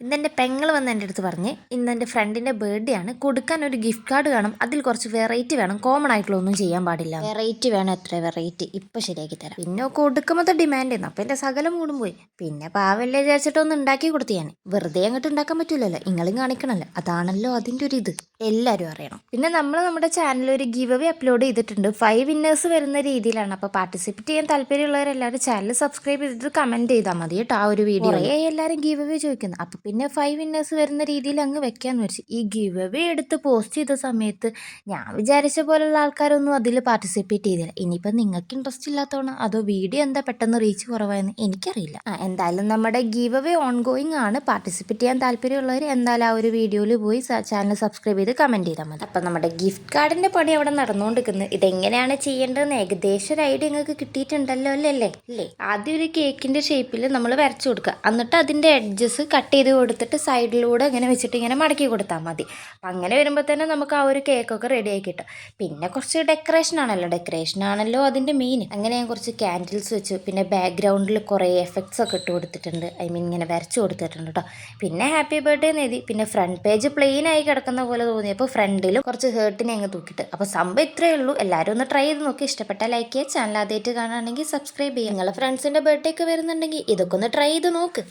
ഇന്നെൻ്റെ പെങ്ങൾ വന്ന് എൻ്റെ അടുത്ത് പറഞ്ഞ് ഇന്നെൻ്റെ ഫ്രണ്ടിൻ്റെ ബർത്ത്ഡേ ആണ്, കൊടുക്കാൻ ഒരു ഗിഫ്റ്റ് കാർഡ് വേണം, അതിൽ കുറച്ച് വെറൈറ്റി വേണം, കോമൺ ആയിട്ടുള്ള ഒന്നും ചെയ്യാൻ പാടില്ല, വെറൈറ്റി വേണം, എത്ര വെറൈറ്റി ഇപ്പം ശരിയാക്കി തരാം. പിന്നെ കൊടുക്കുമ്പോൾ ഡിമാൻഡ് ചെയ്യുന്നു. അപ്പം എൻ്റെ സകലം മൂടും പോയി. പിന്നെ പാവല്ലേ വിചാരിച്ചിട്ടൊന്ന് ഉണ്ടാക്കി കൊടുത്തു ഞാൻ. വെറുതെ അങ്ങോട്ട് ഉണ്ടാക്കാൻ പറ്റില്ലല്ലോ, നിങ്ങളും കാണിക്കണമല്ലോ, അതാണല്ലോ അതിൻ്റെ ഒരു ഇത് എല്ലാവരും അറിയണം. പിന്നെ നമ്മൾ നമ്മുടെ ചാനലിൽ ഒരു ഗിവ് അവേ അപ്ലോഡ് ചെയ്തിട്ടുണ്ട്. 5 വിന്നേഴ്സ് വരുന്ന രീതിയിലാണ്. അപ്പോൾ പാർട്ടിസിപ്പേറ്റ് ചെയ്യാൻ താല്പര്യമുള്ളവരെല്ലാവരും ചാനൽ സബ്സ്ക്രൈബ് ചെയ്തിട്ട് കമൻറ്റ് ചെയ്താൽ മതി കേട്ടോ. ആ ഒരു വീഡിയോ എല്ലാവരും ഗിവ് അവേ ചോദിക്കുന്നു. അപ്പോൾ പിന്നെ 5 വിന്നേഴ്സ് വരുന്ന രീതിയിൽ അങ്ങ് വെക്കാമെന്ന് വെച്ചു. ഈ ഗിവ് അവേ എടുത്ത് പോസ്റ്റ് ചെയ്ത സമയത്ത് ഞാൻ വിചാരിച്ച പോലുള്ള ആൾക്കാരൊന്നും അതിൽ പാർട്ടിസിപ്പേറ്റ് ചെയ്തില്ല. ഇനിയിപ്പോൾ നിങ്ങൾക്ക് ഇൻട്രസ്റ്റ് ഇല്ലാത്തതാണ് അതോ വീഡിയോ എന്താ പെട്ടെന്ന് റീച്ച് കുറവായെന്ന് എനിക്കറിയില്ല. എന്തായാലും നമ്മുടെ ഗിവ് അവേ ഓൺ ഗോയിങ് ആണ്. പാർട്ടിസിപ്പേറ്റ് ചെയ്യാൻ താല്പര്യമുള്ളവർ എന്തായാലും ആ ഒരു വീഡിയോയിൽ പോയി ചാനൽ സബ്സ്ക്രൈബ് ചെയ്ത് കമൻറ്റ് ചെയ്താൽ മതി. അപ്പം നമ്മുടെ ഗിഫ്റ്റ് കാർഡിൻ്റെ പണി അവിടെ നടന്നുകൊണ്ടിരിക്കുന്നത്. ഇതെങ്ങനെയാണ് ചെയ്യേണ്ടതെന്ന് ഏകദേശം ഒരു ഐഡിയ നിങ്ങൾക്ക് കിട്ടിയിട്ടുണ്ടല്ലോ അല്ലേ? ആദ്യം ഒരു കേക്കിൻ്റെ ഷേപ്പിൽ നമ്മൾ വരച്ചു കൊടുക്കുക. എന്നിട്ട് അതിൻ്റെ എഡ്ജസ് കട്ട് ചെയ്ത് കൊടുത്തിട്ട് സൈഡിലൂടെ ഇങ്ങനെ വെച്ചിട്ട് ഇങ്ങനെ മടക്കി കൊടുത്താൽ മതി. അപ്പം അങ്ങനെ വരുമ്പോൾ തന്നെ നമുക്ക് ആ ഒരു കേക്കൊക്കെ റെഡി ആക്കി കിട്ടും. പിന്നെ കുറച്ച് ഡെക്കറേഷൻ ആണല്ലോ അതിൻ്റെ മെയിൻ. അങ്ങനെ ഞാൻ കുറച്ച് ക്യാൻഡിൽസ് വെച്ചു. പിന്നെ ബാക്ക്ഗ്രൗണ്ടിൽ കുറേ എഫക്ട്സ് ഒക്കെ ഇട്ട് കൊടുത്തിട്ടുണ്ട്. ഇങ്ങനെ വരച്ചു കൊടുത്തിട്ടുണ്ട് കേട്ടോ. പിന്നെ ഹാപ്പി ബർത്ത്ഡേ എന്ന് എഴുതി. പിന്നെ ഫ്രണ്ട് പേജ് പ്ലെയിൻ ആയി കിടക്കുന്ന പോലെ തോന്നിയപ്പോൾ ഫ്രണ്ടിലും കുറച്ച് ഹേർട്ടിനെ അങ്ങ് തൂക്കിയിട്ട്. അപ്പോൾ സംഭവം ഇത്രയേ ഉള്ളൂ. എല്ലാവരും ഒന്ന് ട്രൈ ചെയ്ത് നോക്കി. ഇഷ്ടപ്പെട്ടാൽ ലൈക്ക് ചെയ്യുക. ചാനൽ ആദ്യമായിട്ട് കാണുകയാണെങ്കിൽ സബ്സ്ക്രൈബ് ചെയ്യുക. നിങ്ങളുടെ ഫ്രണ്ട്സിൻ്റെ ബർത്ത്ഡേ ഒക്കെ വരുന്നുണ്ടെങ്കിൽ ഇതൊക്കെ ഒന്ന് ട്രൈ ചെയ്ത് നോക്ക്.